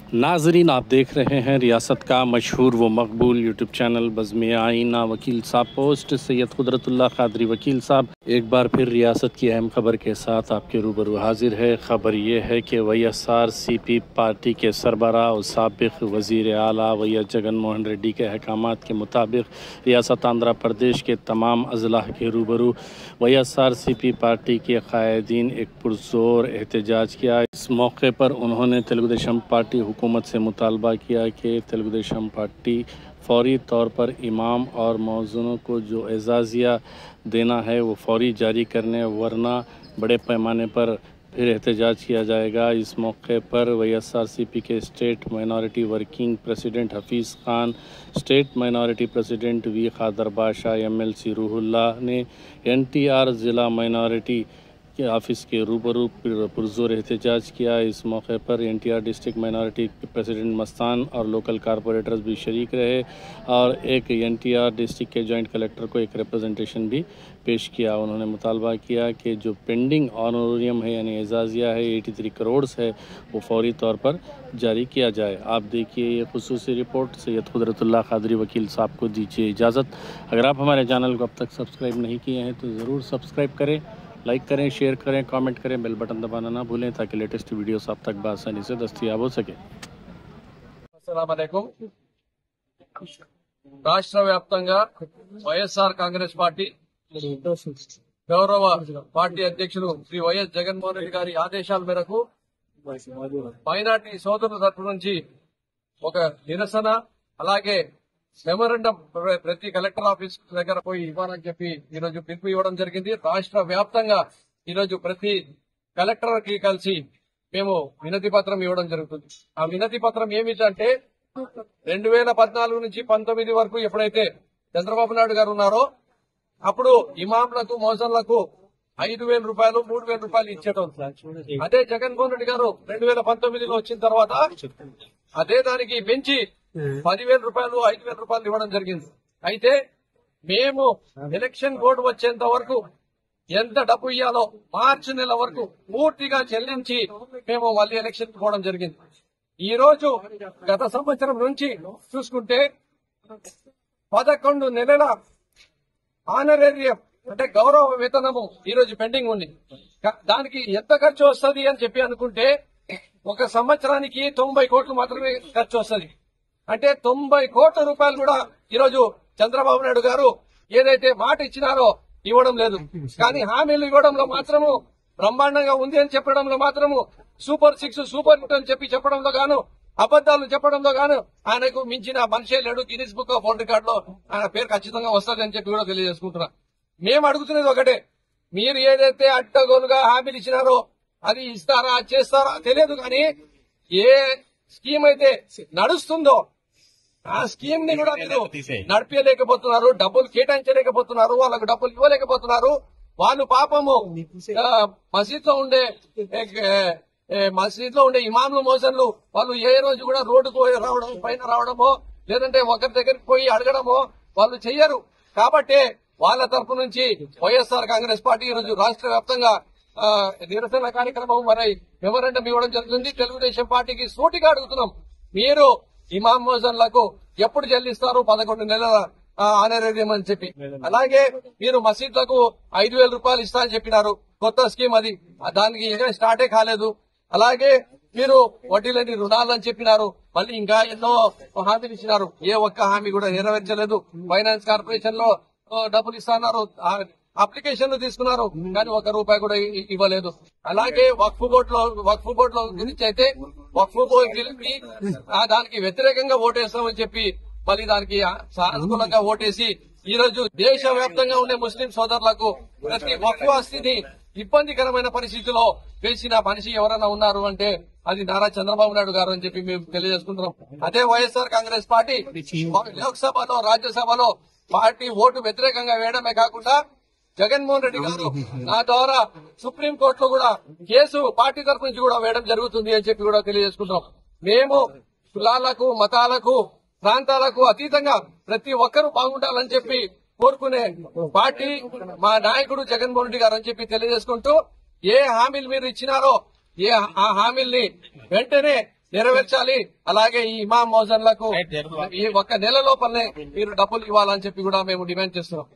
नाजरीन, आप देख रहे हैं रियासत का मशहूर व मकबूल यूट्यूब चैनल बज़्म आईना। वकील साहब पोस्ट सैयद कुदरतुल्लाह कादरी वकील साहब एक बार फिर रियासत की अहम खबर के साथ आपके रूबरू हाजिर है। खबर ये है कि YSRCP पार्टी के सरबराह और साबिक़ वज़ीर आला वैएस जगन मोहन रेड्डी के अहकामात के मुताबिक रियासत आंध्र प्रदेश के तमाम अजला के रूबरू YSRCP पार्टी के कायदीन एक पुरज़ोर एहतजाज किया। इस मौके पर उन्होंने तेलुगुदेशम पार्टी हुकूमत से मुतालबा किया कि तेलुगुदेशम पार्टी फौरी तौर पर इमाम और मौज़ूनों को जो एजाज़िया देना है वो फौरी जारी करने, वरना बड़े पैमाने पर फिर एहतजाज किया जाएगा। इस मौके पर YSRCP के state minority working president Hafeez Khan, state minority president V खादर बादशाह, MLC रूहुल्ला ने NTR ज़िला माइनॉरिटी के ऑफिस के रूबरू पुरजोर एहतजाज किया। इस मौके पर NTR district minority president Mastan और लोकल कारपोरेटर्स भी शरीक रहे और एक NTR डिस्ट्रिक्ट के जॉइंट कलेक्टर को एक रिप्रेजेंटेशन भी पेश किया। उन्होंने मुतालबा किया कि जो पेंडिंग ऑनोरियम है यानी एजाज़िया है 83 करोड़ है वो फौरी तौर पर जारी किया जाए। आप देखिए ये खुसूसी रिपोर्ट। सैयद कुदरतुल्लाह कादरी वकील साहब को दीजिए इजाज़त। अगर आप हमारे चैनल को अब तक सब्सक्राइब नहीं किए हैं तो ज़रूर सब्सक्राइब करें, लाइक करें, शेयर करें, कमेंट करें, बेल बटन दबाना ना भूलें ताकि लेटेस्ट वीडियोस आप तक बआसानी से दस्तयाब हो सके। अस्सलाम वालेकुम। రాష్ట్ర వ్యాప్తంగా వైఎస్ఆర్ కాంగ్రెస్ పార్టీ గౌరవ పార్టీ అధ్యక్షులు శ్రీ వైఎస్ జగన్మోహన్ రెడ్డి గారి ఆదేశాల మేరకు మైనార్టీ సోదరుల తరఫు నుంచి ఒక నిరసన, అలాగే మెమోరండం ప్రతి కలెక్టర్ ఆఫీస్ దగ్గర పోయి ఇవ్వాలని చెప్పి ఈరోజు పిలుపు ఇవ్వడం జరిగింది. రాష్ట్ర వ్యాప్తంగా ఈరోజు ప్రతి కలెక్టర్ కి కలిసి మేము వినతి పత్రం ఇవ్వడం జరుగుతుంది. ఆ వినతి పత్రం ఏమిటంటే 2014 నుంచి 19 వరకు ఎప్పుడైతే చంద్రబాబు నాయుడు గారు ఉన్నారో అప్పుడు ఇమాంలకు, మౌజన్లకు 5,000 రూపాయలు, 3,000 రూపాయలు ఇచ్చేటం. అదే జగన్మోహన్ రెడ్డి గారు 2019లో వచ్చిన తర్వాత అదే దానికి పెంచి 10,000 రూపాయలు, 5,000 రూపాయలు ఇవ్వడం జరిగింది. అయితే మేము ఎలక్షన్ బోర్డు వచ్చేంత వరకు ఎంత డబ్బు ఇవ్వాలో మార్చి నెల వరకు పూర్తిగా చెల్లించి మేము మళ్ళీ ఎలక్షన్ పోవడం జరిగింది. ఈ రోజు గత సంవత్సరం నుంచి చూసుకుంటే 11 నెలల ఆనరేరియం అంటే గౌరవ వేతనము ఈ రోజు పెండింగ్ ఉంది. దానికి ఎంత ఖర్చు వస్తుంది అని చెప్పి అనుకుంటే ఒక సంవత్సరానికి 90 కోట్లు మాత్రమే ఖర్చు వస్తుంది. అంటే 90 కోట్ల రూపాయలు కూడా ఈరోజు చంద్రబాబు నాయుడు గారు ఏదైతే మాట ఇచ్చినారో ఇవ్వడం లేదు. కానీ హామీలు ఇవ్వడంలో మాత్రము బ్రహ్మాండంగా ఉంది అని చెప్పడంలో మాత్రము సూపర్ 6, సూపర్ 8 అని చెప్పడంలో గాను, అబద్దాలు చెప్పడంలో గాను ఆయనకు మించిన మనిషే లేడు. Guinness book of world record లో ఆయన పేరు ఖచ్చితంగా వస్తుంది అని చెప్పి కూడా తెలియజేసుకుంటున్నా. మేము అడుగుతున్నది ఒకటే, మీరు ఏదైతే అడ్డగోలుగా హామీలు ఇచ్చినారో అది ఇస్తారా, చేస్తారా తెలియదు. కానీ ఏ స్కీమ్ అయితే నడుస్తుందో ఆ స్కీమ్ ని కూడా మీరు నడిపేయలేకపోతున్నారు, డబ్బులు కేటాయించలేకపోతున్నారు, వాళ్ళకు డబ్బులు ఇవ్వలేకపోతున్నారు. వాళ్ళు పాపము మసీద్ లో ఉండే ఇమాంలు, మోసన్లు వాళ్ళు ఏ రోజు కూడా రోడ్డుకు రావడం, పైన రావడమో లేదంటే ఒకరి దగ్గరికి పోయి అడగడమో వాళ్ళు చెయ్యరు. కాబట్టి వాళ్ళ తరఫు నుంచి వైఎస్ఆర్ కాంగ్రెస్ పార్టీ ఈరోజు రాష్ట్ర వ్యాప్తంగా నిరసన కార్యక్రమం మరి మెమోరండం ఇవ్వడం జరుగుతుంది. తెలుగుదేశం పార్టీకి సూటిగా అడుగుతున్నాం, మీరు ఇమాం మోజన్లకు ఎప్పుడు చెల్లిస్తారు 11 నెలల ఆనరేరియం అని చెప్పి. అలాగే మీరు మసీద్లకు 5,000 రూపాయలు ఇస్తా అని చెప్పినారు, కొత్త స్కీమ్ అది, దానికి ఇంకా స్టార్టే కాలేదు. అలాగే మీరు వడ్డీలని రుణాలు అని చెప్పినారు, మళ్ళీ ఇంకా ఎన్నో హామీలు ఇచ్చినారు, ఏ ఒక్క హామీ కూడా నెరవేర్చలేదు. ఫైనాన్స్ కార్పొరేషన్ లో డబ్బులు ఇస్తున్నారు, అప్లికేషన్లు తీసుకున్నారు, కానీ 1 రూపాయి కూడా ఇవ్వలేదు. అలాగే వక్ఫ్ బోర్డులో గురించి అయితే వక్ఫ్ బోర్డు దానికి వ్యతిరేకంగా ఓటేస్తామని చెప్పి మళ్ళీ దానికి సానుకూలంగా ఓటేసి ఈ రోజు దేశవ్యాప్తంగా ఉండే ముస్లిం సోదరులకు ప్రతి వక్ఫ్ ఆస్తిని ఇబ్బందికరమైన పరిస్థితిలో వేసిన మనిషి ఎవరైనా ఉన్నారు అంటే అది నారా చంద్రబాబు నాయుడు గారు అని చెప్పి మేము తెలియజేసుకుంటున్నాం. అదే వైఎస్ఆర్ కాంగ్రెస్ పార్టీ లోక్సభలో, రాజ్యసభలో పార్టీ ఓటు వ్యతిరేకంగా వేయడమే కాకుండా జగన్మోహన్ రెడ్డి గారు నా ద్వారా సుప్రీంకోర్టులో కూడా కేసు పార్టీ తరఫు నుంచి కూడా వేయడం జరుగుతుంది అని చెప్పి కూడా తెలియజేసుకుంటున్నాం. మేము కులాలకు, మతాలకు, ప్రాంతాలకు అతీతంగా ప్రతి ఒక్కరూ బాగుండాలని చెప్పి కోరుకునే పార్టీ మా నాయకుడు జగన్మోహన్ రెడ్డి గారు అని చెప్పి తెలియజేసుకుంటూ, ఏ హామీలు మీరు ఇచ్చినారో ఆ హామీల్ని వెంటనే నెరవేర్చాలి. అలాగే ఈ ఇమాం మౌజన్లకు ఈ ఒక్క నెల లోపలనే మీరు డబ్బులు ఇవ్వాలని చెప్పి కూడా మేము డిమాండ్ చేస్తున్నాం.